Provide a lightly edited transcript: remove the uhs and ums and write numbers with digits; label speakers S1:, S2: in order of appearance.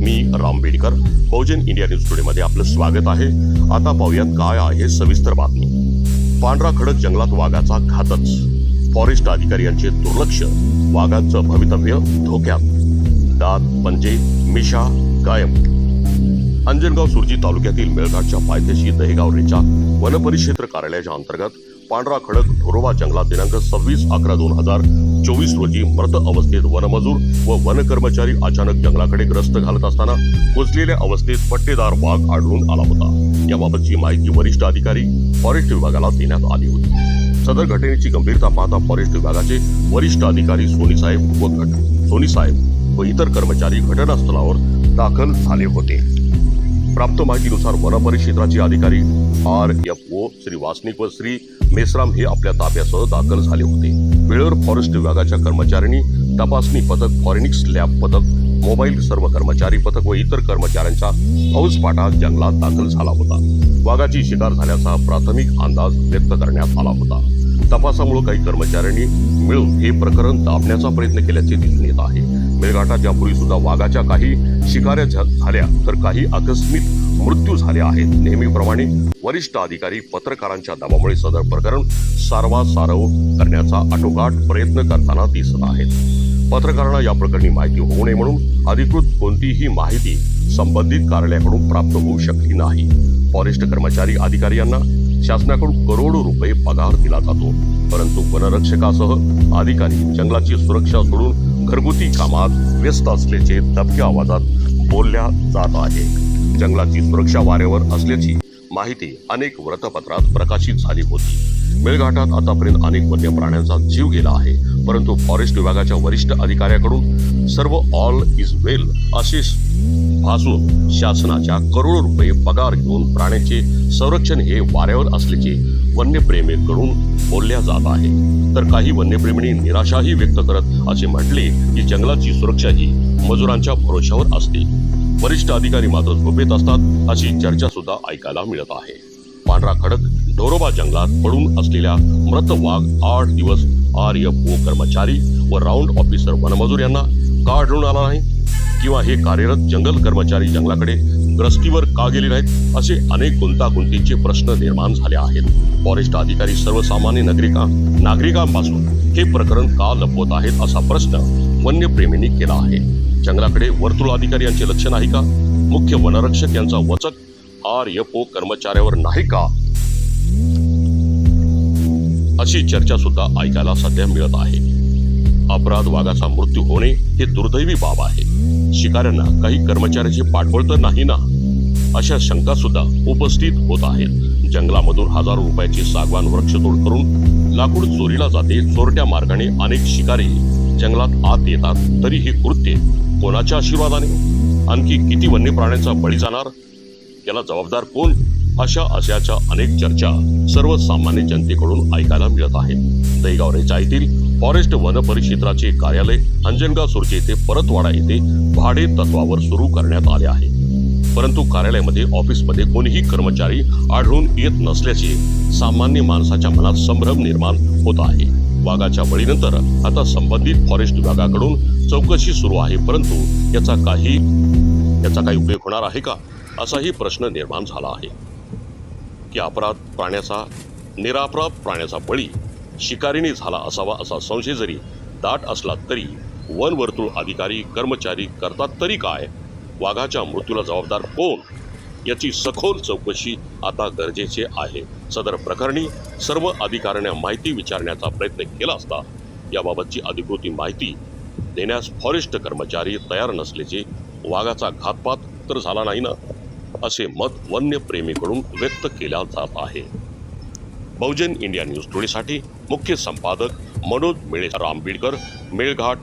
S1: मी राम बेडकर, बहुजन India news today मध्ये आपलं स्वागत आहे। आता पाहूयात काय आहे सविस्तर बातमी। पांढरा खडक जंगलात वाघाचा घातच, फॉरेस्ट अधिकारी यांचे दुर्लक्ष, वाघाचं भवितव्य धोक्यात, दात पंजे मिशा कायम। अंजनगाव सुरजी तालुक्यातील मेळघाटच्या पायथ्याशी दहेगाव रेचा वनपरिक्षेत्र कार्यालयाच्या अंतर्गत पांढरा खडक ढोरोबा जंगलात दिनांक 26/11/2024 रोजी मृत अवस्थेत वनमजूर व वन कर्मचारी अचानक जंगलाकडे ग्रस्त घालत असताना कुजलेल्या अवस्थेत पट्टेदार वाघ आढळून आला होता। याबाबतची माहिती वरिष्ठ अधिकारी फॉरेस्ट विभागाला देण्यात आली होती। सदर घटनेची गंभीरता पाहता फॉरेस्ट विभागाचे वरिष्ठ अधिकारी सोनीसाहेब व इतर कर्मचारी घटनास्थळावर दाखल झाले होते। प्राप्त माहितीनुसार वनपरिक्षेत्राचे अधिकारी RFO श्री वासनिक व श्री मेश्राम हे आपल्या ताब्यासह दाखल झाले होते। वेळेवर फॉरेस्ट विभागाच्या कर्मचाऱ्यांनी तपासणी पथक, फॉरेनिक्स लॅब पथक, मोबाईल सर्व कर्मचारी पथक व इतर कर्मचाऱ्यांचा फौजफाटा जंगलात दाखल झाला होता। वाघाची शिकार झाल्याचा प्राथमिक अंदाज व्यक्त करण्यात आला होता। तपासामुळे काही कर्मचाऱ्यांनी मिळून हे प्रकरण दाबण्याचा प्रयत्न केल्याचे दिसून येत आहे। मेळघाटात यापूर्वी सुद्धा वाघाच्या काही शिकाऱ्या झाल्या तर काही आकस्मिक मृत्यू झाले आहेत। नेहमीप्रमाणे वरिष्ठ अधिकारी पत्रकारांच्या दबावामुळे सदर प्रकरण सारवासारव करण्याचा आटोकाट प्रयत्न करताना दिसत आहेत। पत्रकारांना या प्रकरणी माहिती होऊ नये म्हणून अधिकृत कोणतीही माहिती संबंधित कार्यालयाकडून प्राप्त होऊ शकली नाही। फॉरेस्ट कर्मचारी अधिकारी यांना शासनाकडून करोडो रुपये पगार दिला जातो, परंतु वनरक्षकासह अधिकारी जंगलाची सुरक्षा सोडून घरगुती कामात व्यस्त असल्याचे दबक्या आवाजात बोलल्या जात आहे। जंगलाची सुरक्षा वाऱ्यावर असल्याची माहिती अनेक वृत्तपत्रात प्रकाशित झाली होती। मेळघाटात आतापर्यंत अनेक वन्य प्राण्यांचा जीव गेला आहे, परंतु फॉरेस्ट विभागाच्या वरिष्ठ अधिकाऱ्याकडून सर्व ऑल इज वेल असे भासून शासनाच्या करोडो रुपये पगार घेऊन प्राण्यांचे संरक्षण हे वाऱ्यावर असल्याचे वन्यप्रेमींकडून बोलल्या जात आहे। तर काही वन्यप्रेमींनी निराशाही व्यक्त करत असे म्हटले की जंगलाची सुरक्षा ही मजुरांच्या भरोशावर असते, वरिष्ठ अधिकारी मात्र झोपेत असतात अशी चर्चा सुद्धा ऐकायला मिळत आहे। पांढरा खडक ढोरोबा जंगलात पडून असलेल्या मृत वाघ 8 दिवस RFO कर्मचारी व राऊंड ऑफिसर वनमजूर यांना का आढळून आला नाही किंवा हे कार्यरत जंगल कर्मचारी जंगलाकडे ग्रस्तीवर का गेले नाहीत असे अनेक गुंतागुंतीचे प्रश्न निर्माण झाले आहेत। फॉरेस्ट अधिकारी सर्वसामान्य नागरिकांपासून हे प्रकरण का लपवत आहेत असा प्रश्न वन्यप्रेमींनी केला आहे। जंगलाकडे वर्तुळ अधिकारी यांचे लक्ष नाही का? मुख्य वनरक्षक यांचा वचक RFO कर्मचाऱ्यावर नाही का? अशी चर्चा सुद्धा ऐकायला सध्या मिळत आहे। अपराध वाघाचा मृत्यू होणे हे दुर्दैवी बाब आहे। शिकाऱ्यांना काही कर्मचाऱ्याचे पाठबळ तर नाही ना, अशा शंका सुद्धा उपस्थित होत आहेत। जंगलामधून हजारो रुपयाची सागवान वृक्षतोड करून लाकूड चोरीला जाते। चोरट्या मार्गाने अनेक शिकारी जंगलात आत येतात, तरी हे कृत्य कोणाच्या आशीर्वादाने? आणखी किती वन्य प्राण्यांचा बळी जाणार? याला जबाबदार कोण? अशाच्या अनेक चर्चा सर्वसामान्य जनतेकडून ऐकायला मिळत आहेत। दहेगाव रेचा येथील फॉरेस्ट वन परिक्षेत्राचे कार्यालय अंजनगाव सुरजी येथे परतवाडा येथे भाडे तत्वावर सुरू करण्यात आले आहे, परंतु कार्यालयामध्ये ऑफिसमध्ये कोणीही कर्मचारी आढळून येत नसल्याचे सामान्य माणसाच्या मनात संभ्रम निर्माण होत आहे। वाघाच्या बळीनंतर आता संबंधित फॉरेस्ट विभागाकडून चौकशी सुरू आहे, परंतु याचा काही उपयोग होणार आहे का असाही प्रश्न निर्माण झाला आहे की निरपराध प्राण्याचा बळी शिकारीने झाला असावा असा संशय जरी दाट असला तरी वन वर्तुळ अधिकारी कर्मचारी करतात तरी काय? वाघाच्या मृत्यूला जबाबदार कोण याची सखोल चौकशी आता गरजेचे आहे। सदर प्रकरणी सर्व अधिकाऱ्यांना माहिती विचारण्याचा प्रयत्न केला असता याबाबतची अधिकृत माहिती देण्यास फॉरेस्ट कर्मचारी तयार नसल्याचे वाघाचा घातपात तर झाला नाही ना, असे मत वन्यप्रेमीकडून व्यक्त केले जात आहे। बहुजन इंडिया न्यूज टुडेसाठी मुख्य संपादक मनोज मेळे, राम बेडकर, मेळघाट।